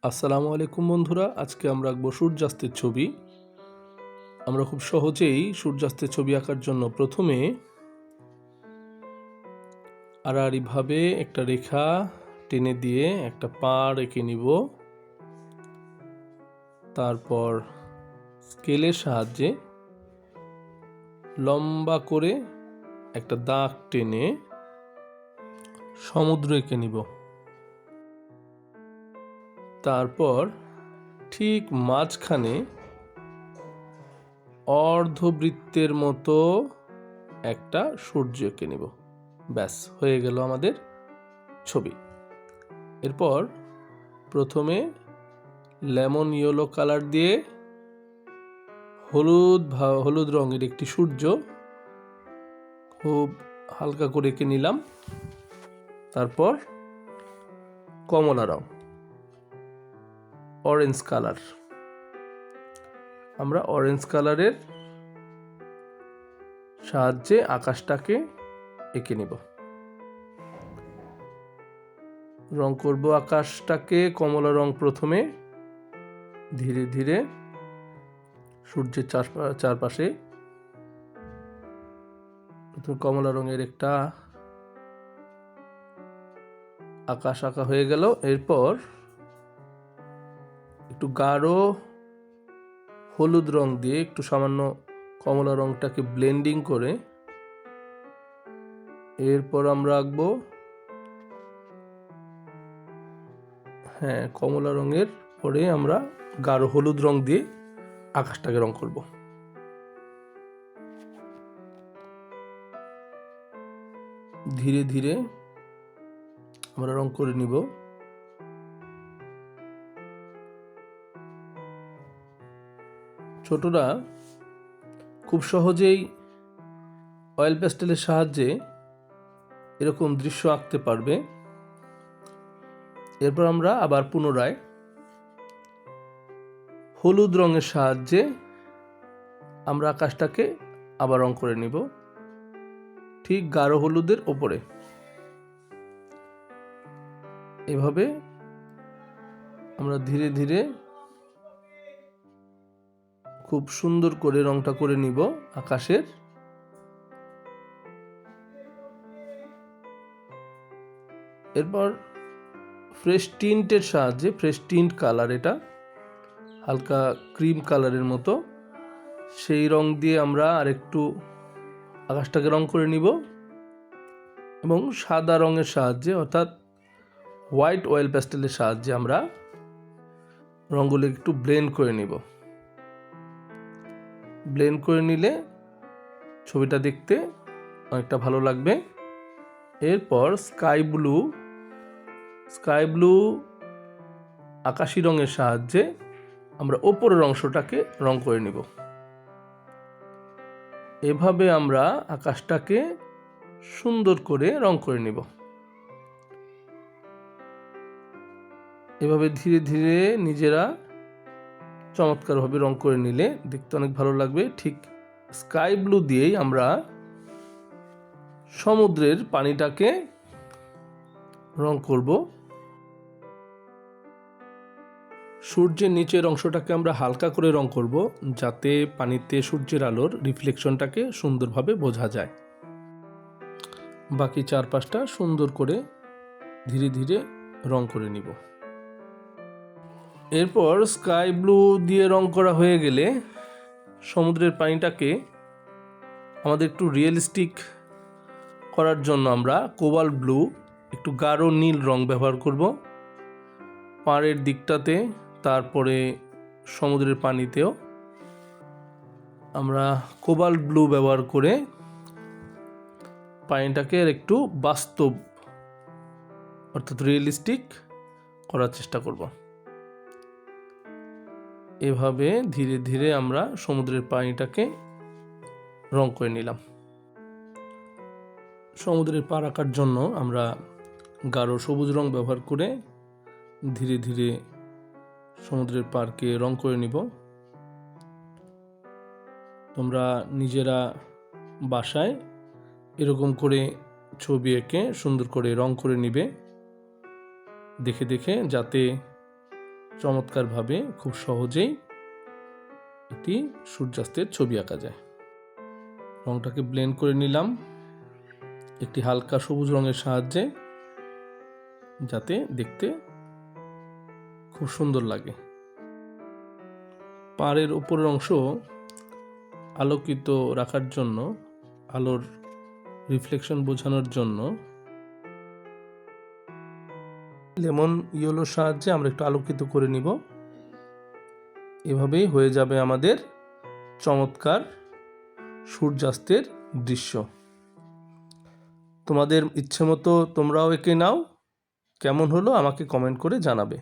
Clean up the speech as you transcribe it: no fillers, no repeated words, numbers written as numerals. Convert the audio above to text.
আসসালামু আলাইকুম বন্ধুরা, আজকে আমরা আঁকবো সূর্যাস্তের ছবি। আমরা খুব সহজেই সূর্যাস্তের ছবি আঁকার জন্য প্রথমে আড়াআড়িভাবে একটা রেখা টেনে দিয়ে একটা পাড় এঁকে নিব। তারপর স্কেলের সাহায্যে লম্বা করে একটা দাগ টেনে সমুদ্র এঁকে নিব। তারপর ঠিক মাঝখানে অর্ধবৃত্তের মতো একটা সূর্য এঁকে নেব। ব্যাস, হয়ে গেল আমাদের ছবি। এরপর প্রথমে লেমন ইয়েলো কালার দিয়ে হলুদ রঙের একটি সূর্য খুব হালকা করে এঁকে নিলাম। তারপর কমলা রং, অরেঞ্জ কালার, আমরা অরেঞ্জ কালারের সাহায্যে আকাশটাকে এঁকে নেব। রং করব আকাশটাকে কমলা রং। প্রথমে ধীরে ধীরে সূর্যের চারপাশে প্রথমে কমলা রঙের একটা আকাশ আঁকা হয়ে গেল। এরপর একটু গাঢ় হলুদ রং দিয়ে একটু সামান্য কমলা রংটাকে ব্লেন্ডিং করে এরপর আমরা আঁকবো কমলা রঙের পরে আমরা গাঢ় হলুদ রং দিয়ে আকাশটাকে রং করব। ধীরে ধীরে আমরা রং করে নিব। ছোটরা খুব সহজেই অয়েল প্যাস্টেলের সাহায্যে এরকম দৃশ্য আঁকতে পারবে। এরপর আমরা আবার পুনরায় হলুদ রঙের সাহায্যে আমরা আকাশটাকে আবার রং করে নিব, ঠিক গাঢ় হলুদের ওপরে। এভাবে আমরা ধীরে ধীরে খুব সুন্দর করে রংটা করে নিব আকাশের। এরপর ফ্রেশ টিন্টের সাহায্যে, ফ্রেশ টিন্ট কালার, এটা হালকা ক্রিম কালারের মতো, সেই রং দিয়ে আমরা আরেকটু আকাশটাকে রং করে নিব এবং সাদা রঙের সাহায্যে অর্থাৎ হোয়াইট অয়েল প্যাস্টেলের সাহায্যে আমরা রঙগুলো একটু ব্লেন্ড করে নিব। ব্লেন্ড করে নিলে ছবিটা দেখতে অনেকটা ভালো লাগবে। এরপর স্কাই ব্লু আকাশি রঙের সাহায্যে আমরা ওপরের অংশটাকে রং করে নিব। এভাবে আমরা আকাশটাকে সুন্দর করে রং করে নিব। এভাবে ধীরে ধীরে নিজেরা চমৎকারভাবে রং করে নিলে দেখতে অনেক ভালো লাগবে। ঠিক স্কাই ব্লু দিয়েই আমরা সমুদ্রের পানিটাকে রং করব। সূর্যের নিচের অংশটাকে আমরা হালকা করে রং করব, যাতে পানিতে সূর্যের আলোর রিফ্লেকশনটাকে সুন্দরভাবে বোঝা যায়। বাকি চারপাশটা সুন্দর করে ধীরে ধীরে রং করে নিব। এরপর স্কাই ব্লু দিয়ে রং করা হয়ে গেলে সমুদ্রের পানিটাকে আমাদের একটু রিয়েলিস্টিক করার জন্য আমরা কোবাল্ট ব্লু, একটু গাঢ় নীল রং ব্যবহার করব পাড়ের দিকটাতে। তারপরে সমুদ্রের পানিতেও আমরা কোবাল্ট ব্লু ব্যবহার করে পানিটাকে একটু বাস্তব অর্থাৎ রিয়েলিস্টিক করার চেষ্টা করব। এভাবে ধীরে ধীরে আমরা সমুদ্রের পানিটাকে রং করে নিলাম। সমুদ্রের পাড় আঁকার জন্য আমরা গাঢ় সবুজ রং ব্যবহার করে ধীরে ধীরে সমুদ্রের পাড়কে রং করে নিব। তোমরা নিজেরা বাসায় এরকম করে ছবি এঁকে সুন্দর করে রং করে নিবে দেখে দেখে, যাতে চমৎকারভাবে খুব সহজেই একটি সূর্যাস্তের ছবি আঁকা যায়। রংটাকে ব্লেন্ড করে নিলাম একটি হালকা সবুজ রঙের সাহায্যে, যাতে দেখতে খুব সুন্দর লাগে। পাড়ের উপরের অংশ আলোকিত রাখার জন্য, আলোর রিফ্লেকশন বোঝানোর জন্য লেমন ইয়েলোর সাহায্যে আমরা একটু আলোকিত করে নিব। এভাবেই হয়ে যাবে আমাদের চমৎকার সূর্যাস্তের দৃশ্য। তোমাদের ইচ্ছে মতো তোমরাও এঁকে নাও, কেমন হলো আমাকে কমেন্ট করে জানাবে।